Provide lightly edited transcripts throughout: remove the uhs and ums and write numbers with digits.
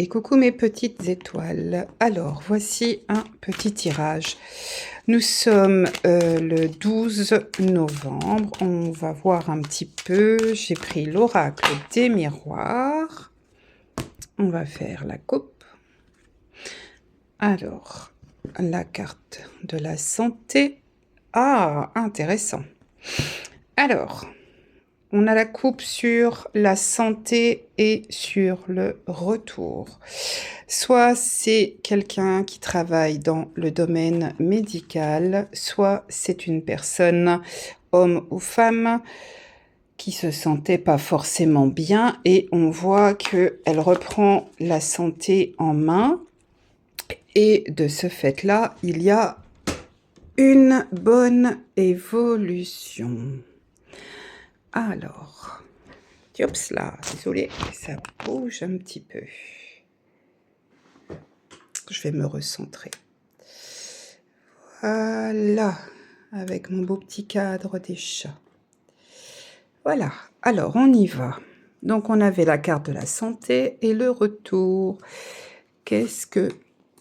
Et coucou mes petites étoiles. Alors, voici un petit tirage. Nous sommes le 12 novembre. On va voir un petit peu. J'ai pris l'oracle des miroirs. On va faire la coupe. Alors, la carte de la santé. Ah, intéressant. Alors, on a la coupe sur la santé et sur le retour. Soit c'est quelqu'un qui travaille dans le domaine médical, soit c'est une personne, homme ou femme, qui se sentait pas forcément bien et on voit qu'elle reprend la santé en main. Et de ce fait-là, il y a une bonne évolution. Alors, oups là, désolé, ça bouge un petit peu. Je vais me recentrer. Voilà, avec mon beau petit cadre des chats. Voilà, alors on y va. Donc on avait la carte de la santé et le retour. Qu'est-ce que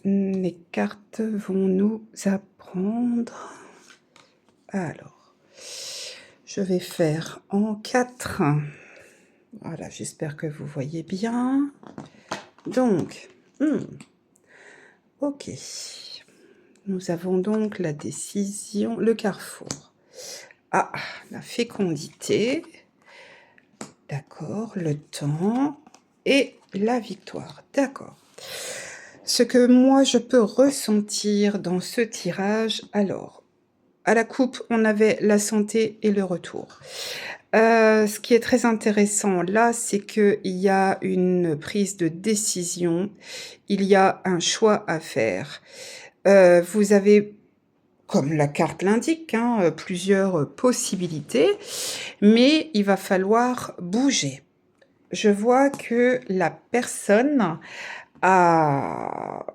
les cartes vont nous apprendre? Alors, je vais faire en 4. Voilà, j'espère que vous voyez bien. Donc, ok. Nous avons donc la décision, le carrefour. Ah, la fécondité. D'accord, le temps et la victoire. D'accord. Ce que moi, je peux ressentir dans ce tirage, alors, à la coupe, on avait la santé et le retour. Ce qui est très intéressant là, c'est qu'il y a une prise de décision, il y a un choix à faire. Vous avez, comme la carte l'indique, plusieurs possibilités, mais il va falloir bouger. Je vois que la personne a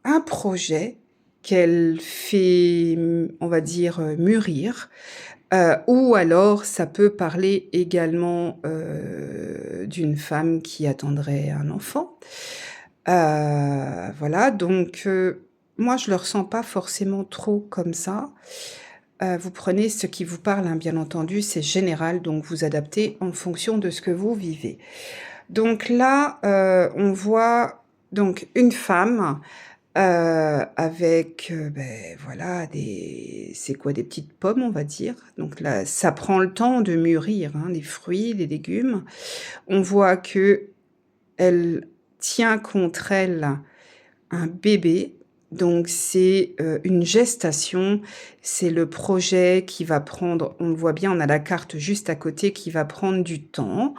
un projet qu'elle fait, on va dire, mûrir. Ou alors, ça peut parler également d'une femme qui attendrait un enfant. Voilà, donc moi, je ne le ressens pas forcément trop comme ça. Vous prenez ce qui vous parle, hein, bien entendu, c'est général, donc vous adaptez en fonction de ce que vous vivez. Donc là, on voit donc une femme avec, voilà, c'est quoi? Des petites pommes, on va dire. Donc là, ça prend le temps de mûrir, hein, les fruits, les légumes. On voit qu'elle tient contre elle un bébé. Donc c'est une gestation, c'est le projet qui va prendre, on le voit bien, on a la carte juste à côté qui va prendre du temps.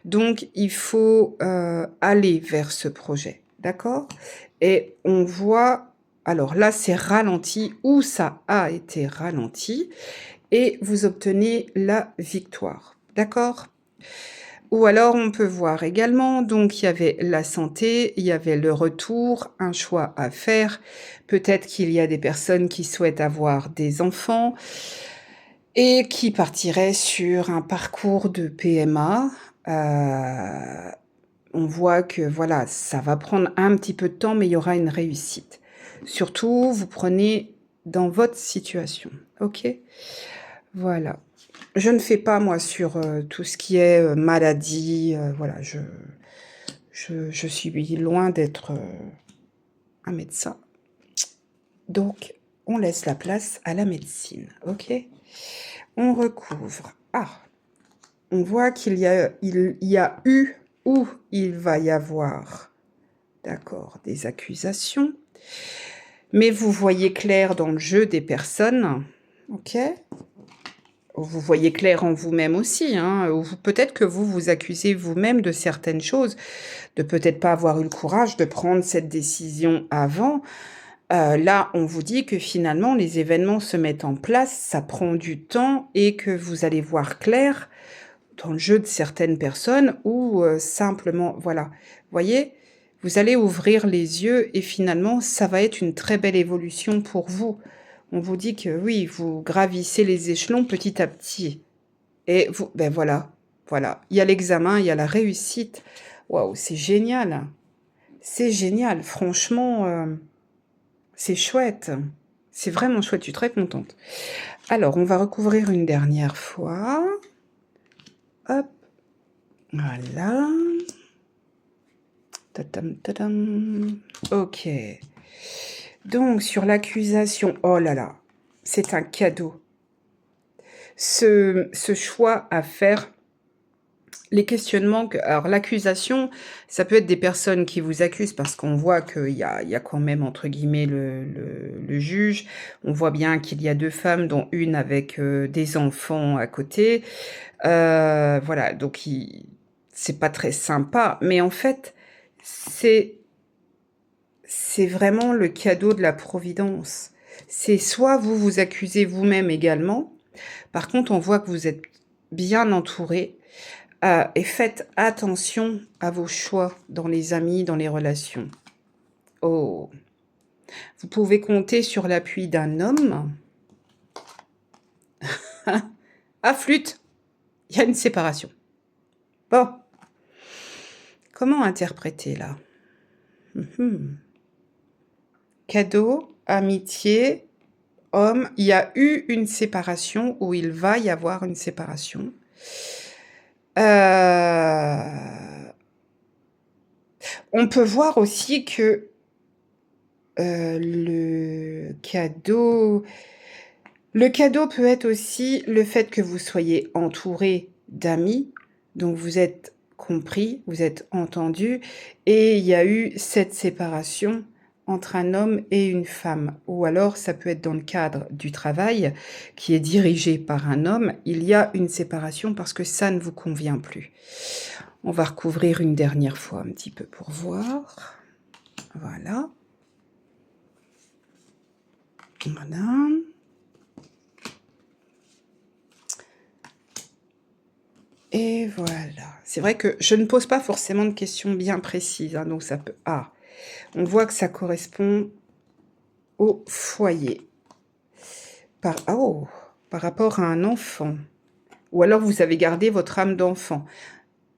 Donc il faut aller vers ce projet, d'accord? Et on voit, alors là c'est ralenti ou ça a été ralenti et vous obtenez la victoire, d'accord? Ou alors on peut voir également, donc il y avait la santé, il y avait le retour, un choix à faire. Peut-être qu'il y a des personnes qui souhaitent avoir des enfants et qui partiraient sur un parcours de PMA. On voit que voilà, ça va prendre un petit peu de temps, mais il y aura une réussite. Surtout, vous prenez dans votre situation, ok? Voilà. Je ne fais pas, moi, sur tout ce qui est maladie. Voilà, je suis loin d'être un médecin. Donc, on laisse la place à la médecine, ok? On recouvre. Ah, on voit qu'il y a eu ou il va y avoir, d'accord, des accusations. Mais vous voyez clair dans le jeu des personnes, ok? Vous voyez clair en vous-même aussi, hein, ou peut-être que vous vous accusez vous-même de certaines choses, de peut-être pas avoir eu le courage de prendre cette décision avant. Là, on vous dit que finalement, les événements se mettent en place, ça prend du temps et que vous allez voir clair dans le jeu de certaines personnes ou simplement, voilà, voyez, vous allez ouvrir les yeux et finalement, ça va être une très belle évolution pour vous. On vous dit que oui, vous gravissez les échelons petit à petit. Et vous, ben voilà, voilà. Il y a l'examen, il y a la réussite. Waouh, c'est génial. C'est génial. Franchement, c'est chouette. C'est vraiment chouette. Je suis très contente. Alors, on va recouvrir une dernière fois. Hop. Voilà. Tatam, tatam. Ok. Donc, sur l'accusation, oh là là, c'est un cadeau. Ce choix à faire, les questionnements, alors l'accusation, ça peut être des personnes qui vous accusent parce qu'on voit qu'il y a quand même, entre guillemets, le juge. On voit bien qu'il y a 2 femmes, dont une avec des enfants à côté. Voilà, donc c'est pas très sympa. Mais en fait, c'est vraiment le cadeau de la providence. C'est soit vous vous accusez vous-même également. Par contre, on voit que vous êtes bien entouré. Et faites attention à vos choix dans les amis, dans les relations. Oh, vous pouvez compter sur l'appui d'un homme. Ah, flûte, il y a une séparation. Bon, comment interpréter là? Cadeau, amitié, homme, il y a eu une séparation ou il va y avoir une séparation. On peut voir aussi que le cadeau peut être aussi le fait que vous soyez entouré d'amis, donc vous êtes compris, vous êtes entendus, et il y a eu cette séparation entre un homme et une femme. Ou alors, ça peut être dans le cadre du travail qui est dirigé par un homme, il y a une séparation parce que ça ne vous convient plus. On va recouvrir une dernière fois un petit peu pour voir. Voilà. Voilà. Et voilà. C'est vrai que je ne pose pas forcément de questions bien précises, hein, donc ça peut... Ah, on voit que ça correspond au foyer. Par rapport à un enfant. Ou alors vous avez gardé votre âme d'enfant.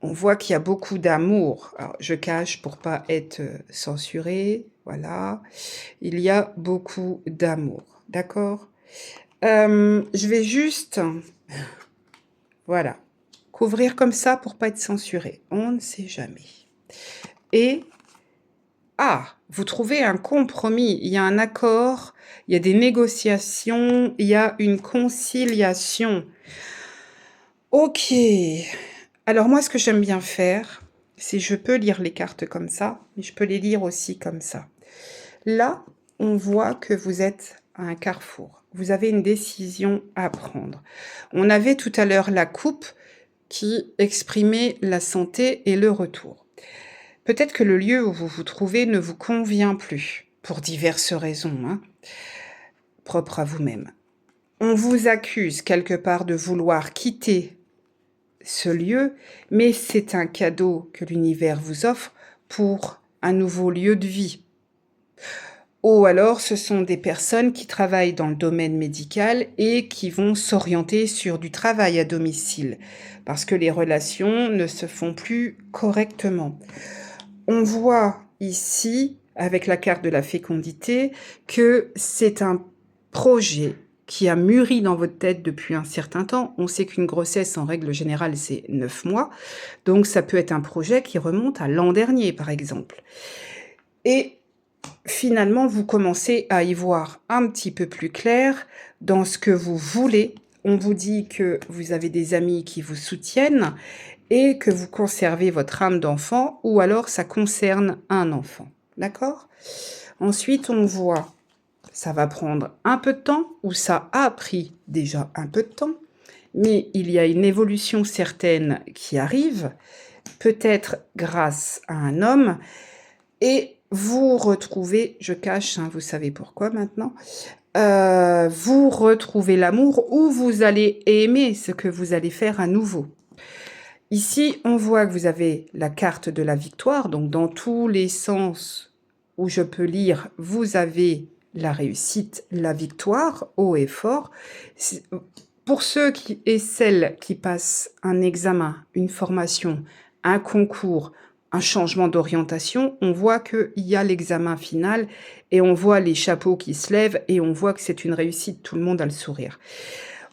On voit qu'il y a beaucoup d'amour. Alors, je cache pour pas être censurée. Voilà. Il y a beaucoup d'amour. D'accord? Je vais juste... Voilà. Couvrir comme ça pour pas être censuré. On ne sait jamais. Et... Ah, vous trouvez un compromis. Il y a un accord, il y a des négociations, il y a une conciliation. Ok. Alors moi, ce que j'aime bien faire, c'est je peux lire les cartes comme ça, mais je peux les lire aussi comme ça. Là, on voit que vous êtes à un carrefour. Vous avez une décision à prendre. On avait tout à l'heure la coupe qui exprimait la santé et le retour. Peut-être que le lieu où vous vous trouvez ne vous convient plus, pour diverses raisons, hein, propres à vous-même. On vous accuse quelque part de vouloir quitter ce lieu, mais c'est un cadeau que l'univers vous offre pour un nouveau lieu de vie. Ou alors, ce sont des personnes qui travaillent dans le domaine médical et qui vont s'orienter sur du travail à domicile, parce que les relations ne se font plus correctement. On voit ici, avec la carte de la fécondité, que c'est un projet qui a mûri dans votre tête depuis un certain temps. On sait qu'une grossesse, en règle générale, c'est 9 mois. Donc, ça peut être un projet qui remonte à l'an dernier, par exemple. Et finalement, vous commencez à y voir un petit peu plus clair dans ce que vous voulez. On vous dit que vous avez des amis qui vous soutiennent et que vous conservez votre âme d'enfant, ou alors ça concerne un enfant. D'accord? Ensuite, on voit, ça va prendre un peu de temps, ou ça a pris déjà un peu de temps, mais il y a une évolution certaine qui arrive, peut-être grâce à un homme, et vous retrouvez, je cache, hein, vous savez pourquoi maintenant, vous retrouvez l'amour, ou vous allez aimer ce que vous allez faire à nouveau. Ici, on voit que vous avez la carte de la victoire, donc dans tous les sens où je peux lire, vous avez la réussite, la victoire, haut et fort. Pour ceux et celles qui passent un examen, une formation, un concours un changement d'orientation. On voit qu'il y a l'examen final et on voit les chapeaux qui se lèvent et on voit que c'est une réussite. Tout le monde a le sourire.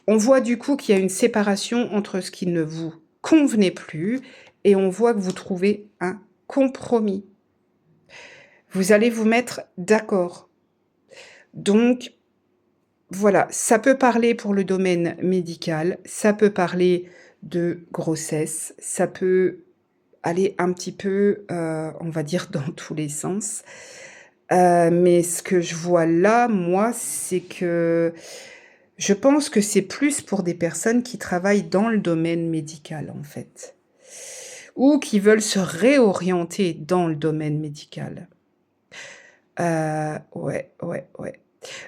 On voit du coup qu'il y a une séparation entre ce qui ne vous convenait plus et on voit que vous trouvez un compromis. Vous allez vous mettre d'accord. Donc, voilà, ça peut parler pour le domaine médical, ça peut parler de grossesse, ça peut aller un petit peu, on va dire dans tous les sens. Mais ce que je vois là, moi, c'est que je pense que c'est plus pour des personnes qui travaillent dans le domaine médical, en fait. Ou qui veulent se réorienter dans le domaine médical. Ouais, ouais, ouais.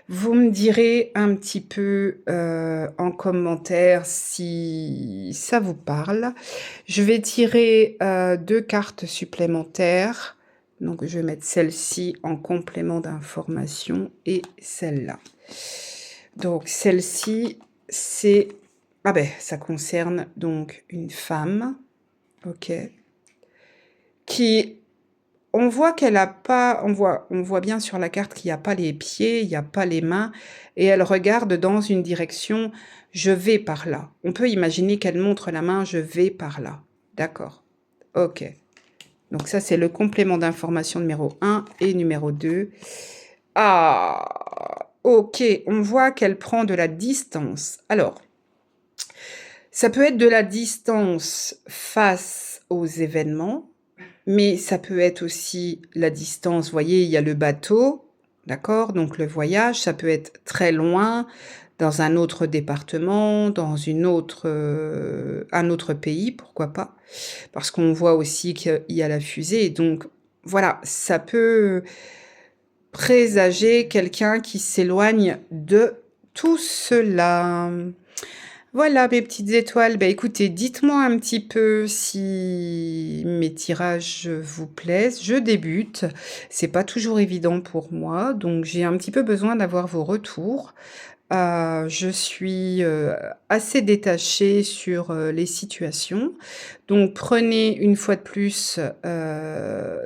Vous me direz un petit peu, en commentaire si ça vous parle. Je vais tirer, 2 cartes supplémentaires. Donc je vais mettre celle-ci en complément d'information et celle-là. Donc celle-ci, c'est ah ben, ça concerne donc une femme, OK, qui on voit qu'elle a pas on voit bien sur la carte qu'il y a pas les pieds, il y a pas les mains et elle regarde dans une direction: «Je vais par là». On peut imaginer qu'elle montre la main: «Je vais par là». D'accord. OK. Donc ça, c'est le complément d'information numéro 1 et numéro 2. Ah! OK, on voit qu'elle prend de la distance. Alors, ça peut être de la distance face aux événements, mais ça peut être aussi la distance, vous voyez, il y a le bateau, d'accord? Donc le voyage, ça peut être très loin, dans un autre département, dans un autre pays, pourquoi pas? Parce qu'on voit aussi qu'il y a la fusée, donc voilà, ça peut présager quelqu'un qui s'éloigne de tout cela. Voilà mes petites étoiles. Bah, écoutez, dites-moi un petit peu si mes tirages vous plaisent. Je débute, c'est pas toujours évident pour moi, donc j'ai un petit peu besoin d'avoir vos retours. Je suis, assez détachée sur, les situations, donc prenez une fois de plus,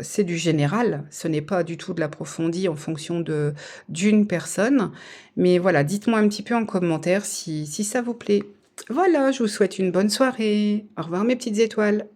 c'est du général, ce n'est pas du tout de l'approfondi en fonction d'une personne, mais voilà, dites-moi un petit peu en commentaire si ça vous plaît. Voilà, je vous souhaite une bonne soirée. Au revoir mes petites étoiles.